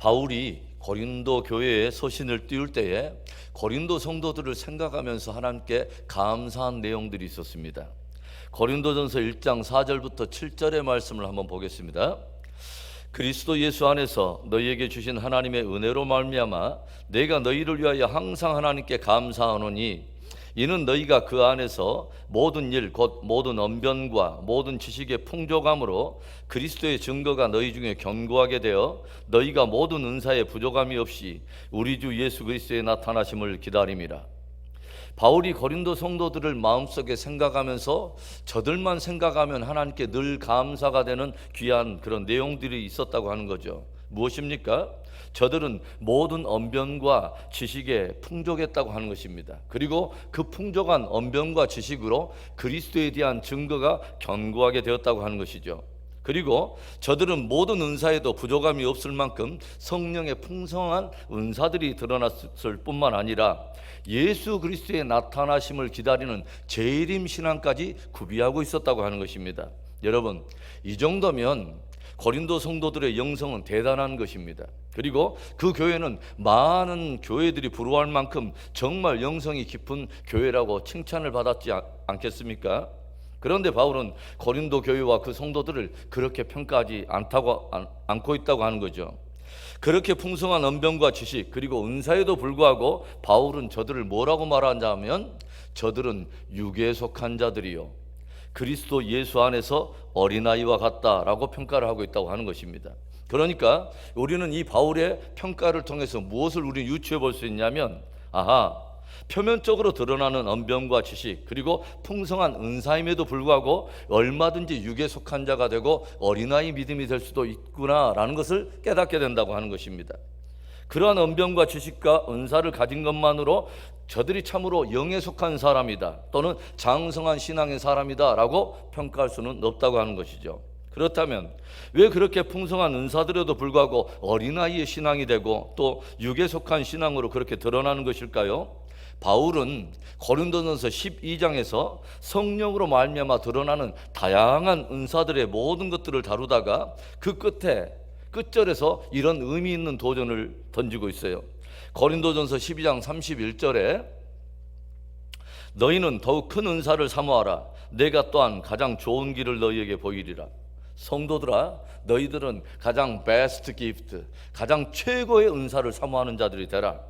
바울이 고린도 교회에 서신을 띄울 때에 고린도 성도들을 생각하면서 하나님께 감사한 내용들이 있었습니다. 고린도전서 1장 4절부터 7절의 말씀을 한번 보겠습니다. 그리스도 예수 안에서 너희에게 주신 하나님의 은혜로 말미암아 내가 너희를 위하여 항상 하나님께 감사하노니 이는 너희가 그 안에서 모든 일 곧 모든 언변과 모든 지식의 풍족함으로 그리스도의 증거가 너희 중에 견고하게 되어 너희가 모든 은사에 부족함이 없이 우리 주 예수 그리스도의 나타나심을 기다림이라. 바울이 고린도 성도들을 마음속에 생각하면서 저들만 생각하면 하나님께 늘 감사가 되는 귀한 그런 내용들이 있었다고 하는 거죠. 무엇입니까? 저들은 모든 언변과 지식에 풍족했다고 하는 것입니다. 그리고 그 풍족한 언변과 지식으로 그리스도에 대한 증거가 견고하게 되었다고 하는 것이죠. 그리고 저들은 모든 은사에도 부족함이 없을 만큼 성령의 풍성한 은사들이 드러났을 뿐만 아니라 예수 그리스도의 나타나심을 기다리는 재림 신앙까지 구비하고 있었다고 하는 것입니다. 여러분, 이 정도면 고린도 성도들의 영성은 대단한 것입니다. 그리고 그 교회는 많은 교회들이 부러워할 만큼 정말 영성이 깊은 교회라고 칭찬을 받았지 않겠습니까? 그런데 바울은 고린도 교회와 그 성도들을 그렇게 평가하지 않고 있다고 하는 거죠. 그렇게 풍성한 언변과 지식 그리고 은사에도 불구하고 바울은 저들을 뭐라고 말하냐 하면 저들은 육에 속한 자들이요 그리스도 예수 안에서 어린아이와 같다라고 평가를 하고 있다고 하는 것입니다. 그러니까 우리는 이 바울의 평가를 통해서 무엇을 우리는 유추해 볼 수 있냐면 표면적으로 드러나는 언변과 지식 그리고 풍성한 은사임에도 불구하고 얼마든지 육에 속한 자가 되고 어린아이 믿음이 될 수도 있구나라는 것을 깨닫게 된다고 하는 것입니다. 그러한 언변과 지식과 은사를 가진 것만으로 저들이 참으로 영에 속한 사람이다 또는 장성한 신앙의 사람이다 라고 평가할 수는 없다고 하는 것이죠. 그렇다면 왜 그렇게 풍성한 은사들에도 불구하고 어린아이의 신앙이 되고 또 육에 속한 신앙으로 그렇게 드러나는 것일까요? 바울은 고린도전서 12장에서 성령으로 말미암아 드러나는 다양한 은사들의 모든 것들을 다루다가 그 끝절에서 이런 의미 있는 도전을 던지고 있어요. 고린도전서 12장 31절에 너희는 더욱 큰 은사를 사모하라. 내가 또한 가장 좋은 길을 너희에게 보이리라. 성도들아, 너희들은 가장 베스트 기프트, 가장 최고의 은사를 사모하는 자들이 되라.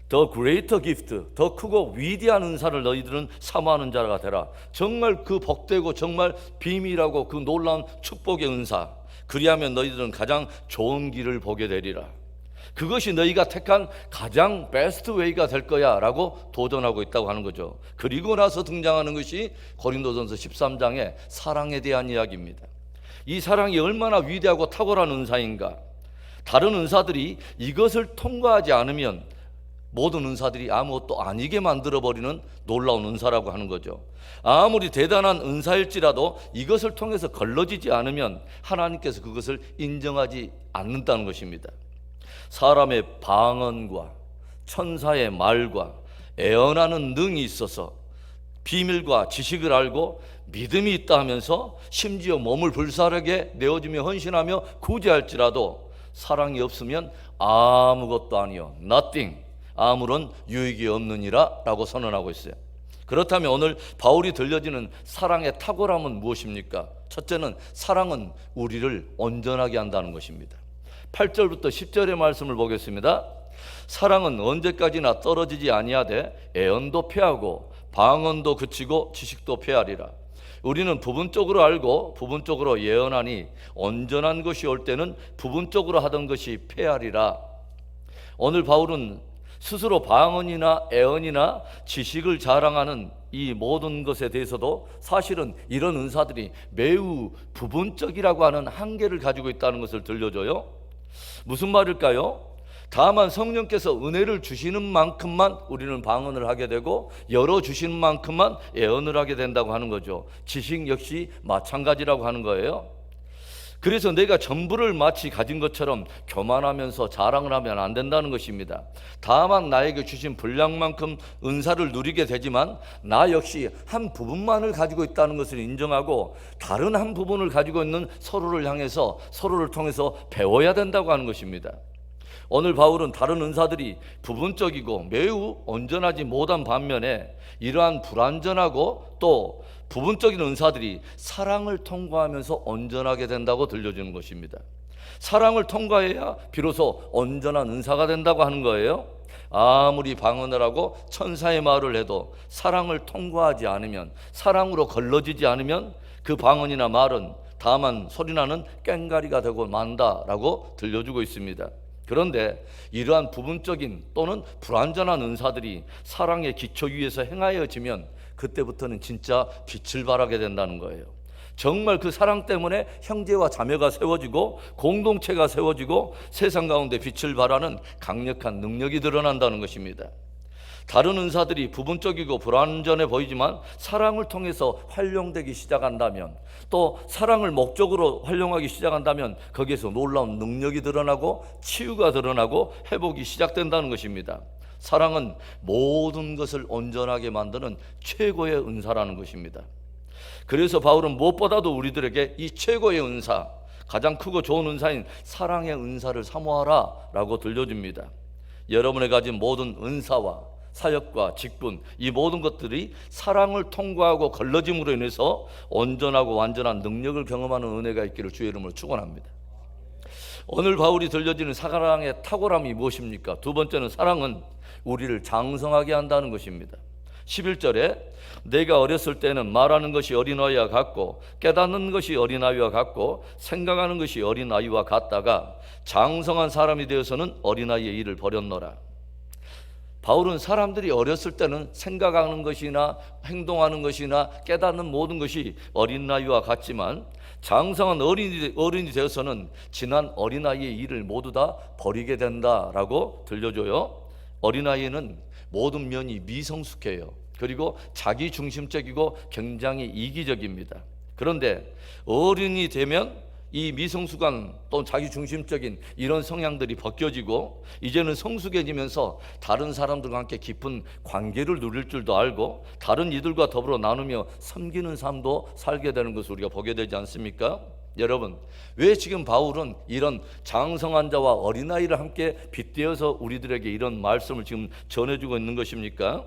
더 그레이터 기프트, 더 크고 위대한 은사를 너희들은 사모하는 자가 되라. 정말 그 복되고 정말 비밀하고 그 놀라운 축복의 은사, 그리하면 너희들은 가장 좋은 길을 보게 되리라. 그것이 너희가 택한 가장 베스트 웨이가 될 거야 라고 도전하고 있다고 하는 거죠. 그리고 나서 등장하는 것이 고린도전서 13장의 사랑에 대한 이야기입니다. 이 사랑이 얼마나 위대하고 탁월한 은사인가. 다른 은사들이 이것을 통과하지 않으면 모든 은사들이 아무것도 아니게 만들어버리는 놀라운 은사라고 하는 거죠. 아무리 대단한 은사일지라도 이것을 통해서 걸러지지 않으면 하나님께서 그것을 인정하지 않는다는 것입니다. 사람의 방언과 천사의 말과 애언하는 능이 있어서 비밀과 지식을 알고 믿음이 있다 하면서 심지어 몸을 불사르게 내어주며 헌신하며 구제할지라도 사랑이 없으면 아무것도 아니요, nothing, 아무런 유익이 없느니라 라고 선언하고 있어요. 그렇다면 오늘 바울이 들려지는 사랑의 탁월함은 무엇입니까? 첫째는 사랑은 우리를 온전하게 한다는 것입니다. 8절부터 10절의 말씀을 보겠습니다. 사랑은 언제까지나 떨어지지 아니하되 애언도 패하고 방언도 그치고 지식도 패하리라. 우리는 부분적으로 알고 부분적으로 예언하니 온전한 것이 올 때는 부분적으로 하던 것이 패하리라. 오늘 바울은 스스로 방언이나 애언이나 지식을 자랑하는 이 모든 것에 대해서도 사실은 이런 은사들이 매우 부분적이라고 하는 한계를 가지고 있다는 것을 들려줘요. 무슨 말일까요? 다만 성령께서 은혜를 주시는 만큼만 우리는 방언을 하게 되고 열어주시는 만큼만 애언을 하게 된다고 하는 거죠. 지식 역시 마찬가지라고 하는 거예요. 그래서 내가 전부를 마치 가진 것처럼 교만하면서 자랑을 하면 안 된다는 것입니다. 다만 나에게 주신 분량만큼 은사를 누리게 되지만 나 역시 한 부분만을 가지고 있다는 것을 인정하고 다른 한 부분을 가지고 있는 서로를 향해서 서로를 통해서 배워야 된다고 하는 것입니다. 오늘 바울은 다른 은사들이 부분적이고 매우 온전하지 못한 반면에 이러한 불완전하고 또 부분적인 은사들이 사랑을 통과하면서 온전하게 된다고 들려주는 것입니다. 사랑을 통과해야 비로소 온전한 은사가 된다고 하는 거예요. 아무리 방언을 하고 천사의 말을 해도 사랑을 통과하지 않으면, 사랑으로 걸러지지 않으면 그 방언이나 말은 다만 소리나는 꽹가리가 되고 만다라고 들려주고 있습니다. 그런데 이러한 부분적인 또는 불완전한 은사들이 사랑의 기초 위에서 행하여지면 그때부터는 진짜 빛을 발하게 된다는 거예요. 정말 그 사랑 때문에 형제와 자매가 세워지고 공동체가 세워지고 세상 가운데 빛을 발하는 강력한 능력이 드러난다는 것입니다. 다른 은사들이 부분적이고 불완전해 보이지만 사랑을 통해서 활용되기 시작한다면, 또 사랑을 목적으로 활용하기 시작한다면 거기에서 놀라운 능력이 드러나고 치유가 드러나고 회복이 시작된다는 것입니다. 사랑은 모든 것을 온전하게 만드는 최고의 은사라는 것입니다. 그래서 바울은 무엇보다도 우리들에게 이 최고의 은사, 가장 크고 좋은 은사인 사랑의 은사를 사모하라 라고 들려줍니다. 여러분이 가진 모든 은사와 사역과 직분, 이 모든 것들이 사랑을 통과하고 걸러짐으로 인해서 온전하고 완전한 능력을 경험하는 은혜가 있기를 주의 이름으로 축원합니다. 오늘 바울이 들려주는 사랑의 탁월함이 무엇입니까? 두 번째는 사랑은 우리를 장성하게 한다는 것입니다. 11절에 내가 어렸을 때는 말하는 것이 어린아이와 같고 깨닫는 것이 어린아이와 같고 생각하는 것이 어린아이와 같다가 장성한 사람이 되어서는 어린아이의 일을 버렸노라. 바울은 사람들이 어렸을 때는 생각하는 것이나 행동하는 것이나 깨닫는 모든 것이 어린아이와 같지만 장성한 어른이 되어서는 지난 어린아이의 일을 모두 다 버리게 된다라고 들려줘요. 어린아이는 모든 면이 미성숙해요. 그리고 자기중심적이고 굉장히 이기적입니다. 그런데 어른이 되면 이 미성숙한 또 자기중심적인 이런 성향들이 벗겨지고 이제는 성숙해지면서 다른 사람들과 함께 깊은 관계를 누릴 줄도 알고 다른 이들과 더불어 나누며 섬기는 삶도 살게 되는 것을 우리가 보게 되지 않습니까? 여러분, 왜 지금 바울은 이런 장성한 자와 어린아이를 함께 빗대어서 우리들에게 이런 말씀을 지금 전해주고 있는 것입니까?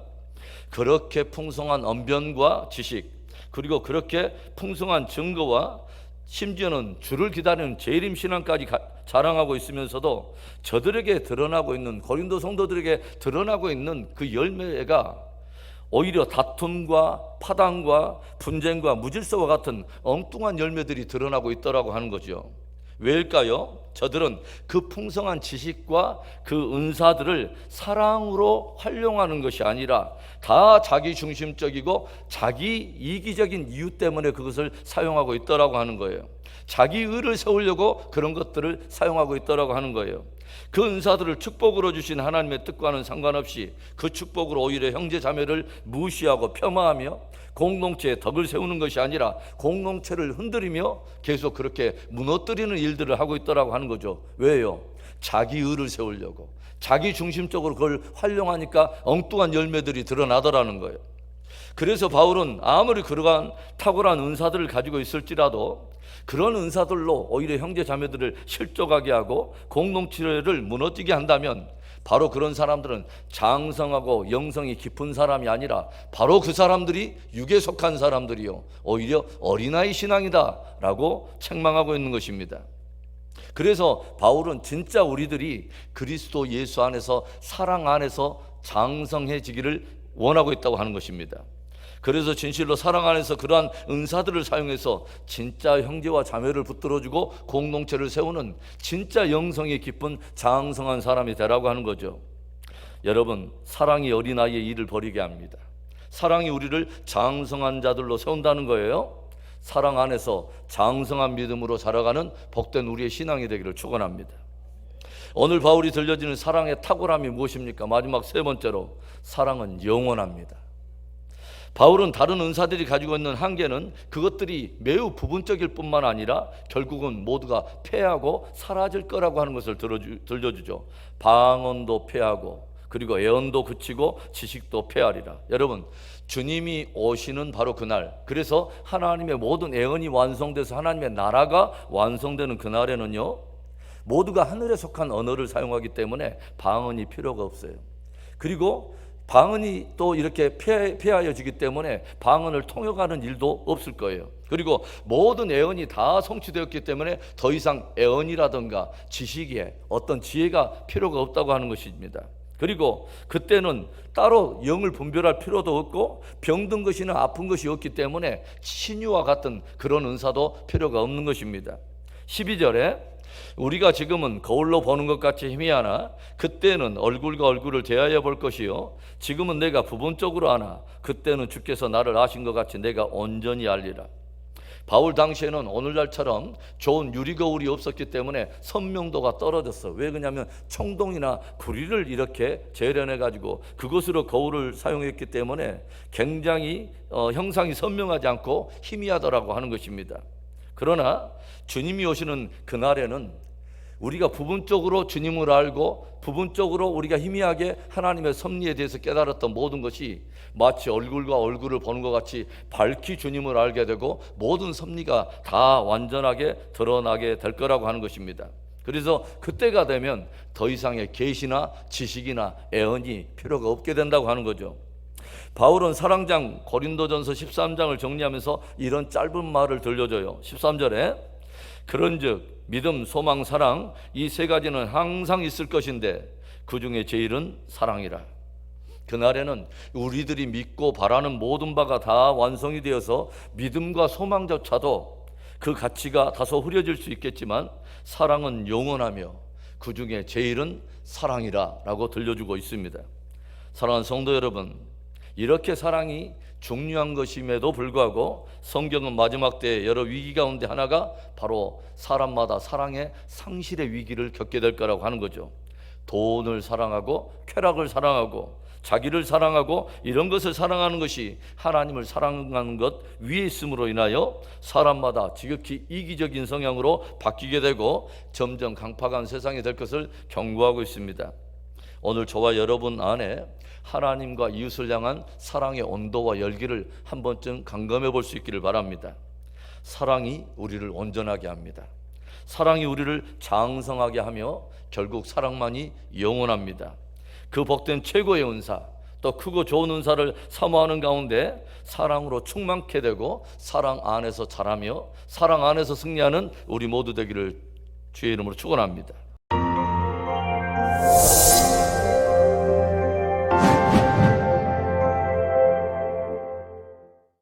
그렇게 풍성한 언변과 지식, 그리고 그렇게 풍성한 증거와 심지어는 주를 기다리는 재림 신앙까지 자랑하고 있으면서도 저들에게 드러나고 있는, 고린도 성도들에게 드러나고 있는 그 열매가 오히려 다툼과 파당과 분쟁과 무질서와 같은 엉뚱한 열매들이 드러나고 있더라고 하는 거죠. 왜일까요? 저들은 그 풍성한 지식과 그 은사들을 사랑으로 활용하는 것이 아니라 다 자기 중심적이고 자기 이기적인 이유 때문에 그것을 사용하고 있더라고 하는 거예요. 자기 의를 세우려고 그런 것들을 사용하고 있더라고 하는 거예요. 그 은사들을 축복으로 주신 하나님의 뜻과는 상관없이 그 축복으로 오히려 형제 자매를 무시하고 폄하하며 공동체에 덕을 세우는 것이 아니라 공동체를 흔들리며 계속 그렇게 무너뜨리는 일들을 하고 있더라고 하는 거죠. 왜요? 자기 의를 세우려고, 자기 중심적으로 그걸 활용하니까 엉뚱한 열매들이 드러나더라는 거예요. 그래서 바울은 아무리 그러한 탁월한 은사들을 가지고 있을지라도 그런 은사들로 오히려 형제 자매들을 실족하게 하고 공동체를 무너지게 한다면 바로 그런 사람들은 장성하고 영성이 깊은 사람이 아니라 바로 그 사람들이 육에 속한 사람들이요 오히려 어린아이 신앙이다 라고 책망하고 있는 것입니다. 그래서 바울은 진짜 우리들이 그리스도 예수 안에서 사랑 안에서 장성해지기를 원하고 있다고 하는 것입니다. 그래서 진실로 사랑 안에서 그러한 은사들을 사용해서 진짜 형제와 자매를 붙들어주고 공동체를 세우는 진짜 영성이 깊은 장성한 사람이 되라고 하는 거죠. 여러분, 사랑이 어린아이의 일을 버리게 합니다. 사랑이 우리를 장성한 자들로 세운다는 거예요. 사랑 안에서 장성한 믿음으로 자라가는 복된 우리의 신앙이 되기를 축원합니다. 오늘 바울이 들려주는 사랑의 탁월함이 무엇입니까? 마지막 세 번째로, 사랑은 영원합니다. 바울은 다른 은사들이 가지고 있는 한계는 그것들이 매우 부분적일 뿐만 아니라 결국은 모두가 패하고 사라질 거라고 하는 것을 들려주죠. 방언도 패하고 그리고 애언도 그치고 지식도 패하리라. 여러분, 주님이 오시는 바로 그날, 그래서 하나님의 모든 애언이 완성돼서 하나님의 나라가 완성되는 그날에는요, 모두가 하늘에 속한 언어를 사용하기 때문에 방언이 필요가 없어요. 그리고 방언이 또 이렇게 폐하여지기 때문에 방언을 통역하는 일도 없을 거예요. 그리고 모든 애언이 다 성취되었기 때문에 더 이상 애언이라든가 지식에 어떤 지혜가 필요가 없다고 하는 것입니다. 그리고 그때는 따로 영을 분별할 필요도 없고 병든 것이나 아픈 것이 없기 때문에 치유와 같은 그런 은사도 필요가 없는 것입니다. 12절에 우리가 지금은 거울로 보는 것 같이 희미하나 그때는 얼굴과 얼굴을 대하여 볼 것이요 지금은 내가 부분적으로 아나 그때는 주께서 나를 아신 것 같이 내가 온전히 알리라. 바울 당시에는 오늘날처럼 좋은 유리거울이 없었기 때문에 선명도가 떨어졌어. 왜 그러냐면 청동이나 구리를 이렇게 재련해 가지고 그것으로 거울을 사용했기 때문에 굉장히 형상이 선명하지 않고 희미하더라고 하는 것입니다. 그러나 주님이 오시는 그날에는 우리가 부분적으로 주님을 알고 부분적으로 우리가 희미하게 하나님의 섭리에 대해서 깨달았던 모든 것이 마치 얼굴과 얼굴을 보는 것 같이 밝히 주님을 알게 되고 모든 섭리가 다 완전하게 드러나게 될 거라고 하는 것입니다. 그래서 그때가 되면 더 이상의 계시나 지식이나 애언이 필요가 없게 된다고 하는 거죠. 바울은 사랑장 고린도전서 13장을 정리하면서 이런 짧은 말을 들려줘요. 13절에 그런즉 믿음, 소망, 사랑 이 세 가지는 항상 있을 것인데 그 중에 제일은 사랑이라. 그날에는 우리들이 믿고 바라는 모든 바가 다 완성이 되어서 믿음과 소망조차도 그 가치가 다소 흐려질 수 있겠지만 사랑은 영원하며 그 중에 제일은 사랑이라 라고 들려주고 있습니다. 사랑하는 성도 여러분, 이렇게 사랑이 중요한 것임에도 불구하고 성경은 마지막 때의 여러 위기 가운데 하나가 바로 사람마다 사랑의 상실의 위기를 겪게 될 거라고 하는 거죠. 돈을 사랑하고 쾌락을 사랑하고 자기를 사랑하고 이런 것을 사랑하는 것이 하나님을 사랑하는 것 위에 있음으로 인하여 사람마다 지극히 이기적인 성향으로 바뀌게 되고 점점 강팍한 세상이 될 것을 경고하고 있습니다. 오늘 저와 여러분 안에 하나님과 이웃을 향한 사랑의 온도와 열기를 한 번쯤 감금해 볼 수 있기를 바랍니다. 사랑이 우리를 온전하게 합니다. 사랑이 우리를 장성하게 하며 결국 사랑만이 영원합니다. 그 복된 최고의 은사, 또 크고 좋은 은사를 사모하는 가운데 사랑으로 충만케 되고 사랑 안에서 자라며 사랑 안에서 승리하는 우리 모두 되기를 주의 이름으로 축원합니다.